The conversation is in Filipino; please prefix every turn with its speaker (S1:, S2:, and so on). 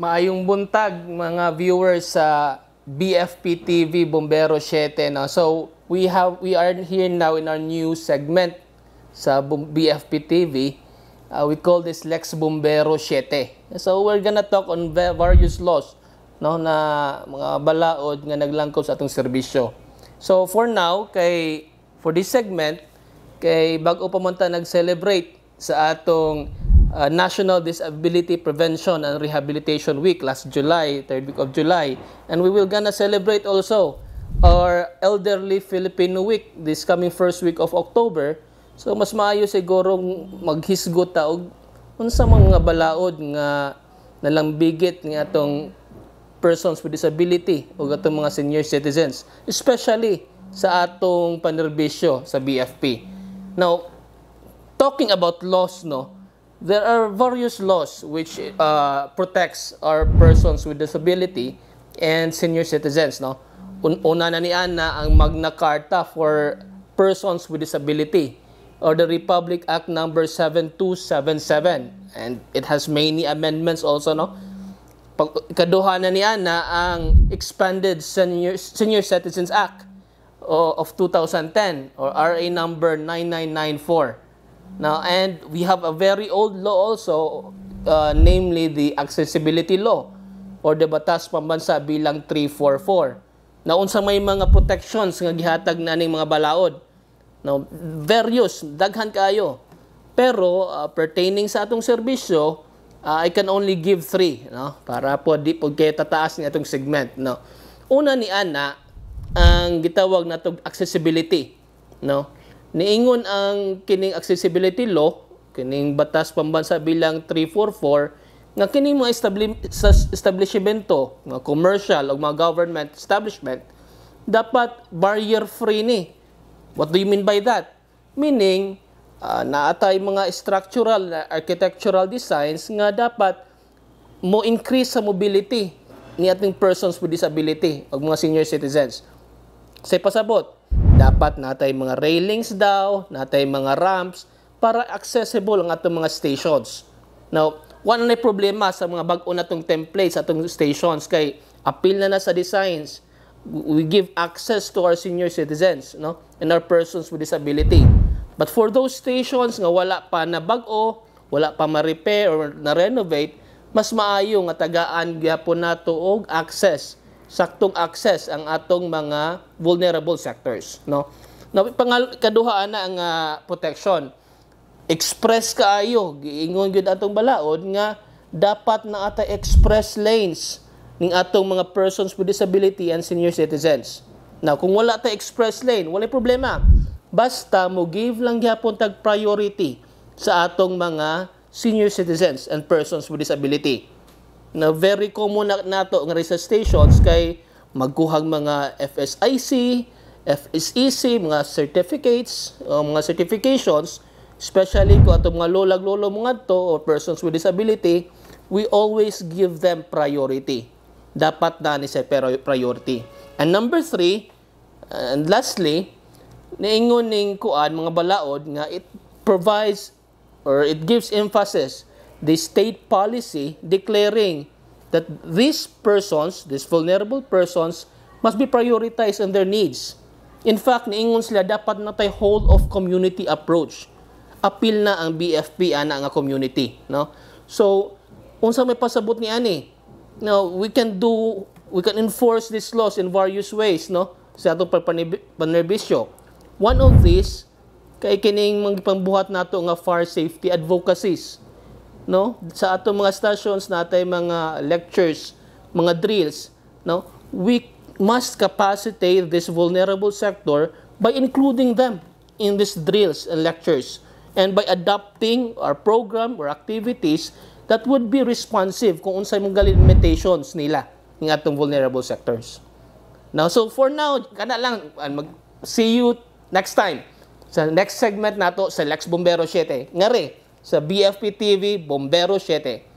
S1: Maayong buntag mga viewers sa BFP TV Bombero 7, no. So we are here now in our new segment sa BFP TV. We call this Lex Bombero 7. So we're gonna talk on various laws, no, na mga balaod nga naglangkod sa atong serbisyo. So for now, for this segment, bago pa man ta nag-celebrate sa atong National Disability Prevention and Rehabilitation Week last July, 3rd week of July. And we will gonna celebrate also our Elderly Filipino Week this coming first week of October. So mas maayo sigurong maghisgot ta og unsa mga balaod nga nalambigit nga atong persons with disability o atong mga senior citizens, especially sa atong panerbisyo sa BFP. Now, talking about laws, no, there are various laws which protects our persons with disability and senior citizens, no. Una na niyan na ang Magna Carta for Persons with Disability, or the Republic Act number 7277, and it has many amendments also, no. Ikaduha na niyan na ang Expanded Senior Citizens Act of 2010, or RA number 9994. Now, and we have a very old law also, namely the Accessibility Law, or the Batas Pambansa bilang 344. Now, unsa may mga protections nga gihatag na ning mga balaod. Now, various, daghan kayo. Pero, pertaining sa atong serbisyo, I can only give 3, no? Para po di po kayo tataas ni atong segment, no? Una ni ana, ang gitawag na itong accessibility, no? Niingon ang kining accessibility law, kining batas pambansa bilang 344, nga kining mga establishmento, mga commercial o mga government establishment, dapat barrier-free ni. What do you mean by that? Meaning, naatay mga structural, architectural designs nga dapat mo increase sa mobility ni ating persons with disability o mga senior citizens. Say pasabot, dapat natay mga railings daw, natay mga ramps para accessible ang atong mga stations. Now, wala na problema sa mga bag-o natong templates atong stations kay appeal na sa designs. We give access to our senior citizens, no, and our persons with disability. But for those stations nga wala pa na bag-o, wala pa ma-repair or na-renovate, mas maayo nga tagaan gyapon nato og access, saktong access ang atong mga vulnerable sectors, no. Now, kaduha na ang protection. Express kaayo, giingon gyud atong balaod nga dapat na ata express lanes ning atong mga persons with disability and senior citizens. Now, kung wala ta express lane, wala problema. Basta mo give lang gyapon tag priority sa atong mga senior citizens and persons with disability. Na very common nato nga sa stations kay magkuhag mga FSIC, FSEC, mga certificates, mga certifications, especially kung atong mga lolag-lolo mga to or persons with disability, we always give them priority. Dapat na ni sa priority. And number 3, and lastly, niingon ning kuan mga balaod nga it provides or it gives emphasis the state policy declaring that these persons, these vulnerable persons, must be prioritized in their needs. In fact, niingon sila dapat na tay whole of community approach. Appeal na ang BFP ana nga community, no? So, unsa may pasabot ni ani? Now, we can enforce these laws in various ways, no? Sa atong panerbisyo. One of these kay kining magpambuhat nato nga fire safety advocacies, no, sa atong mga stations natay mga lectures, mga drills, no, we must capacitate this vulnerable sector by including them in these drills and lectures and by adapting our program or activities that would be responsive kung unsay mga limitations nila ng atong vulnerable sectors. Now, so for now, kana lang, see you next time sa next segment nato sa Lex Bombero 7. Ngari, sa BFP TV Bombero 7.